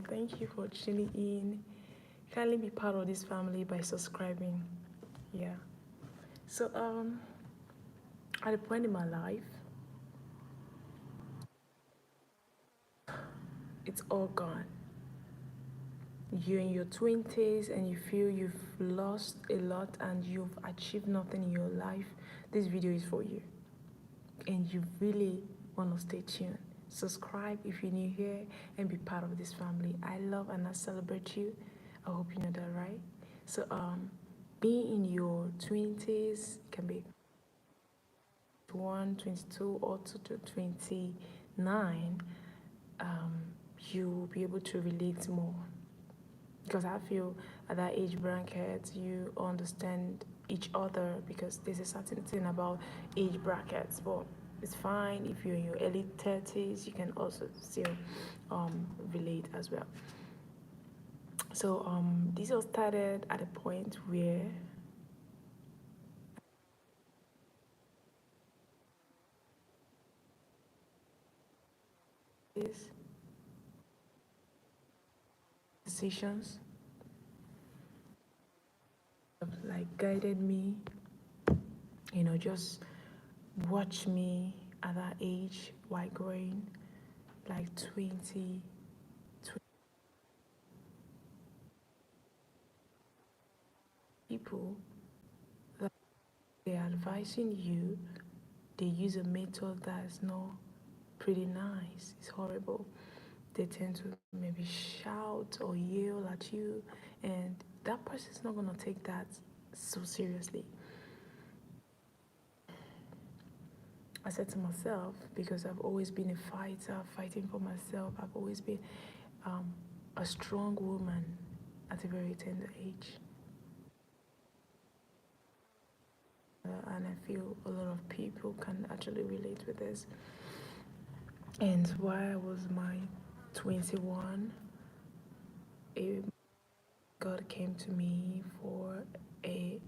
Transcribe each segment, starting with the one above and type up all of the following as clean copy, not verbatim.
thank you for tuning in. Kindly be part of this family by subscribing. Yeah. So at a point in my life, it's all gone. You're in your 20s and you feel you've lost a lot and you've achieved nothing in your life. This video is for you. And you really want to stay tuned. Subscribe if you're new here and be part of this family. I love and I celebrate you. I hope you know that, right? So being in your 20s can be 22 or to 29, you'll be able to relate more. Because I feel at that age bracket, you understand each other because there's a certain thing about age brackets. But it's fine if you're in your early 30s, you can also still relate as well. So this all started at a point where these decisions have like guided me, just watch me at that age while growing like 20 people that they're advising you, they use a method that's not pretty nice. It's horrible. They tend to maybe shout or yell at you, and that person's not gonna take that so seriously. I said to myself, because I've always been a fighter, fighting for myself, I've always been a strong woman at a very tender age. And I feel a lot of people can actually relate with this. And while I was my 21, God came to me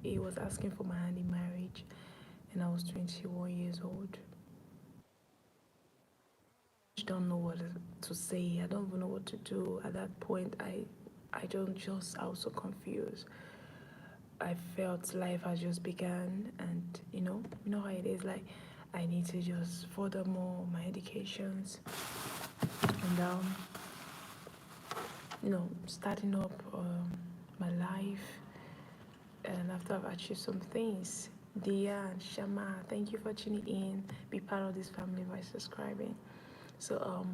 he was asking for my hand in marriage, and I was 21 years old. I don't know what to say. I don't even know what to do. At that point, I was so confused. I felt life has just begun, and you know how it is. Like, I need to just further more my educations, and starting up my life. And after I've achieved some things, Dia and Shama, thank you for tuning in. Be part of this family by subscribing. So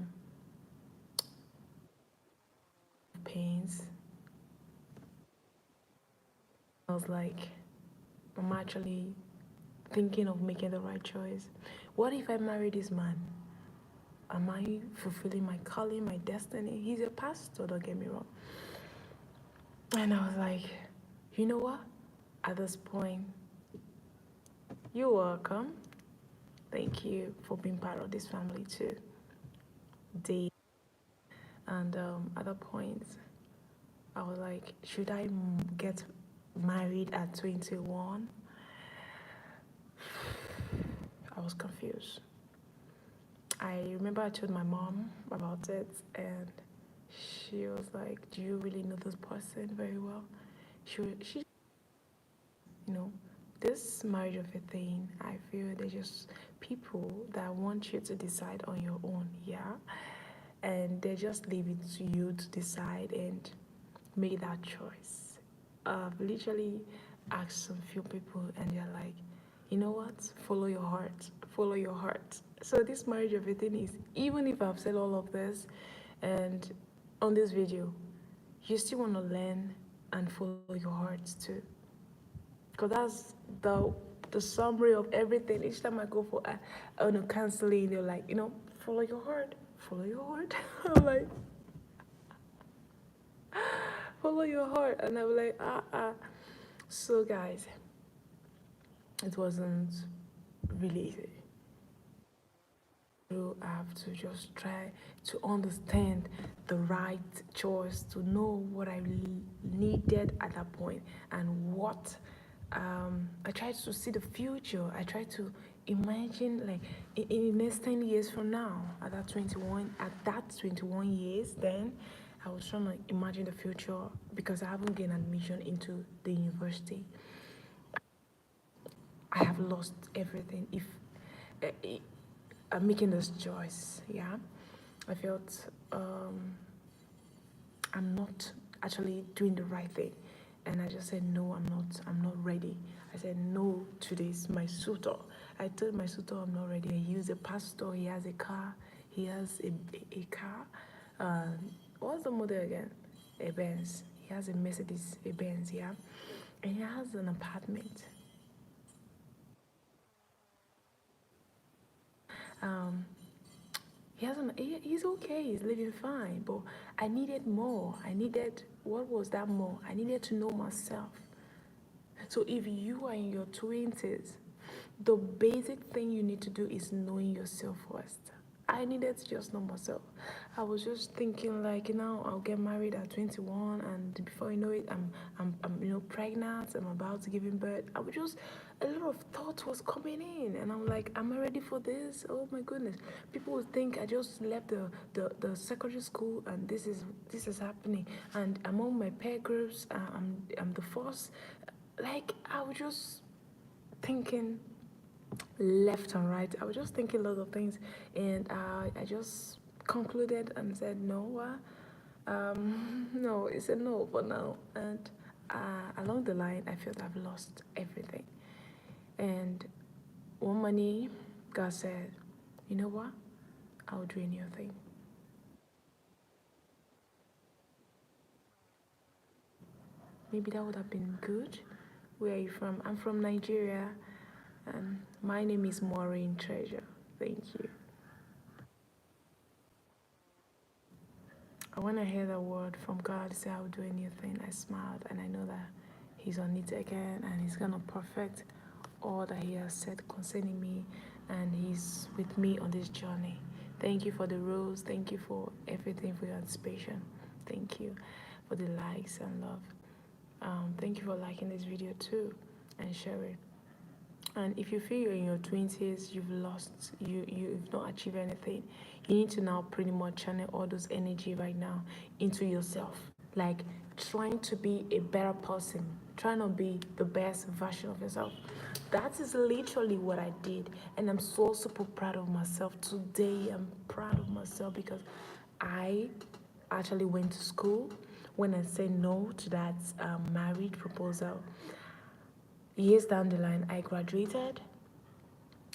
pains. I was like, I'm actually thinking of making the right choice. What if I marry this man? Am I fulfilling my calling, my destiny? He's a pastor, don't get me wrong. And I was like, you know what? At this point, you're welcome. Thank you for being part of this family too. Day. And at that point, I was like, should I get married at 21? I was confused. I remember I told my mom about it, and she was like, do you really know this person very well? She this marriage of a thing, I feel they're just people that want you to decide on your own, yeah? And they just leave it to you to decide and make that choice. I've literally asked some few people, and they're like, you know what? Follow your heart. Follow your heart. So this marriage of a thing is, even if I've said all of this, and on this video, you still want to learn and follow your heart too. Because that's the summary of everything. Each time I go for counseling, they're like, follow your heart. Follow your heart. I'm like, follow your heart. And I'm like, So guys, it wasn't really easy. You have to just try to understand the right choice, to know what I needed at that point, and what I tried to see the future. I tried to imagine, like, in the next 10 years from now, at that 21 years, then I was trying to imagine the future because I haven't gained admission into the university. I have lost everything. If I'm making this choice, yeah, I felt I'm not actually doing the right thing, and I just said no. I'm not ready. I said no to this. My suitor. I told my suitor I'm not ready. He used a pastor. He has a car. He has a car. What's the model again? A Benz. He has a Mercedes, a Benz, yeah, and he has an apartment. Um, he's okay, he's living fine, but I needed more. I needed, what was that more? I needed to know myself. So if you are in your 20s, the basic thing you need to do is knowing yourself first. I needed to just know myself. I was just thinking like, I'll get married at 21, and before you know it, I'm pregnant. I'm about to give him birth. I was just, a lot of thought was coming in, and I'm like, am I ready for this? Oh my goodness! People would think I just left the secondary school, and this is happening, and among my peer groups, I'm the first. Like I was just thinking left and right. I was just thinking a lot of things, and I just concluded and said no. No, it's a no for now. And along the line, I felt I've lost everything. And one morning, God said, "You know what? I'll do a new thing." Maybe that would have been good. Where are you from? I'm from Nigeria, and my name is Maureen Treasure. Thank you. When I hear the word from God say I'll do a new thing, I smiled, and I know that He's on it again, and He's gonna perfect all that He has said concerning me, and He's with me on this journey. Thank you for the rose. Thank you for everything, for your anticipation. Thank you for the likes and love. Thank you for liking this video too and sharing. And if you feel you're in your 20s, you've lost, you've not achieved anything, you need to now pretty much channel all those energy right now into yourself. Like trying to be a better person, trying to be the best version of yourself. That is literally what I did. And I'm so super proud of myself. Today, I'm proud of myself because I actually went to school. When I said no to that marriage proposal, years down the line, I graduated,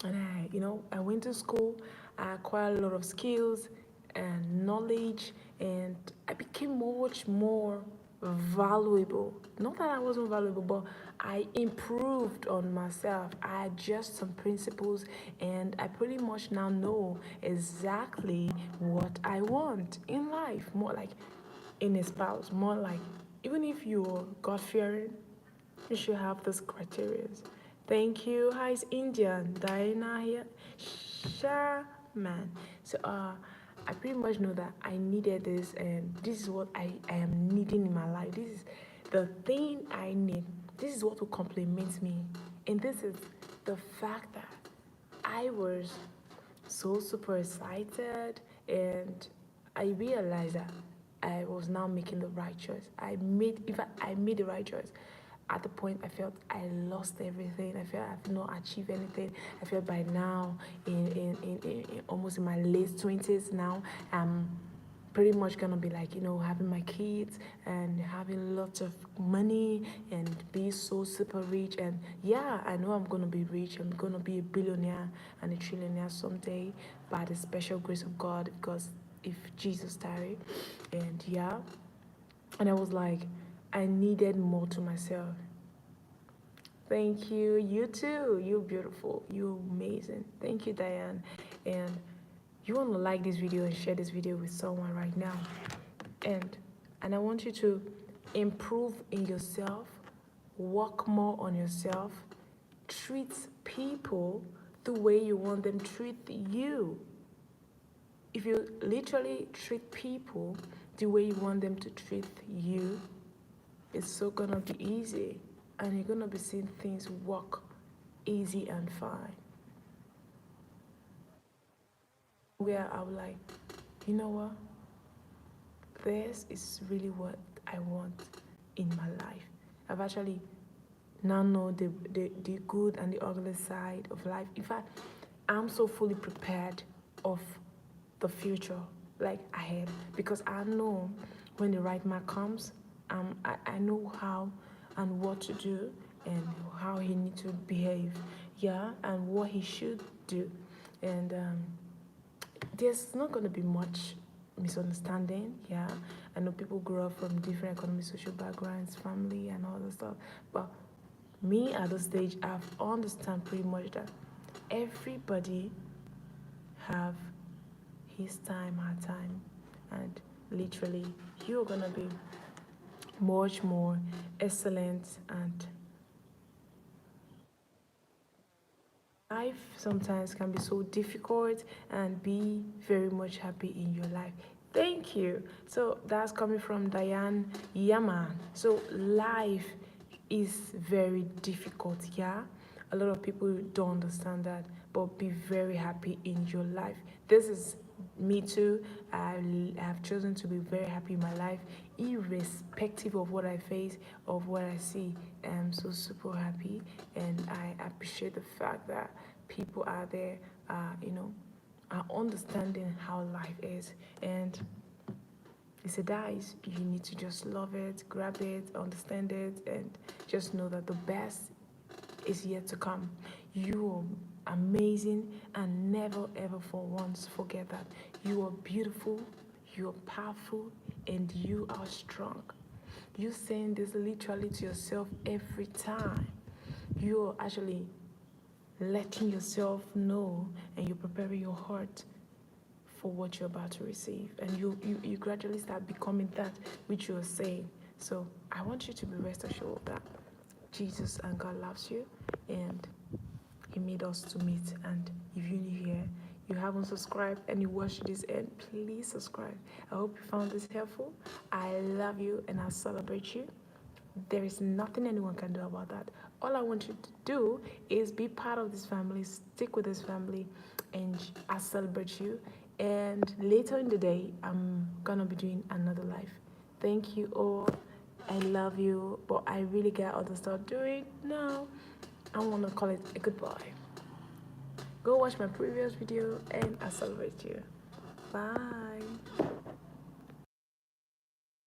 and I went to school. I acquired a lot of skills and knowledge, and I became much more valuable. Not that I wasn't valuable, but I improved on myself. I adjust some principles, and I pretty much now know exactly what I want in life. More like in a spouse, more like even if you're God fearing, you should have those criteria. Thank you. Hi, it's Indian. Diana here. Shaman. So I pretty much know that I needed this, and this is what I am needing in my life. This is the thing I need. This is what will complement me. And this is the fact that I was so super excited, and I realized that I was now making the right choice. I made the right choice. At the point I felt I lost everything. I felt I've not achieved anything. I felt by now, in almost in my late 20s now, I'm pretty much gonna be like, having my kids and having lots of money and be so super rich. And yeah, I know I'm gonna be rich. I'm gonna be a billionaire and a trillionaire someday by the special grace of God, because if Jesus tarry. And yeah, and I was like, I needed more to myself. Thank you. You too. You're beautiful. You're amazing. Thank you, Diane. And you want to like this video and share this video with someone right now. And I want you to improve in yourself, work more on yourself, treat people the way you want them to treat you. If you literally treat people the way you want them to treat you, it's so gonna be easy, and you're gonna be seeing things work easy and fine. Where I'm like, you know what? this is really what I want in my life. I've actually now know the good and the ugly side of life. In fact, I'm so fully prepared of the future, like ahead, because I know when the right man comes, I know how and what to do and how he needs to behave, yeah, and what he should do. And there's not going to be much misunderstanding, yeah. I know people grow up from different economic, social backgrounds, family, and all that stuff, but me at this stage, I've understand pretty much that everybody have his time, her time, and literally you're gonna be much more excellent, and life sometimes can be so difficult, and be very much happy in your life. Thank you. So that's coming from Diane Yaman. So life is very difficult, yeah. A lot of people don't understand that, but be very happy in your life. This is me too. I have chosen to be very happy in my life, irrespective of what I face, of what I see. I'm so super happy, and I appreciate the fact that people out there are understanding how life is. And it's a dice. You need to just love it, grab it, understand it, and just know that the best is yet to come. You are amazing, and never ever for once forget that. You are beautiful, you are powerful, and you are strong. You saying this literally to yourself every time. You're actually letting yourself know, and you're preparing your heart for what you're about to receive, and you gradually start becoming that which you're saying. So I want you to be rest assured that Jesus and God loves you, and he made us to meet. And if you're new here, you haven't subscribed and you watched this end, please subscribe. I hope you found this helpful. I love you and I celebrate you. There is nothing anyone can do about that. All I want you to do is be part of this family, stick with this family, and I celebrate you. And later in the day, I'm gonna be doing another live. Thank you all. I love you, but I really got other stuff doing now. I want to call it a goodbye. Go watch my previous video, and I celebrate you. Bye.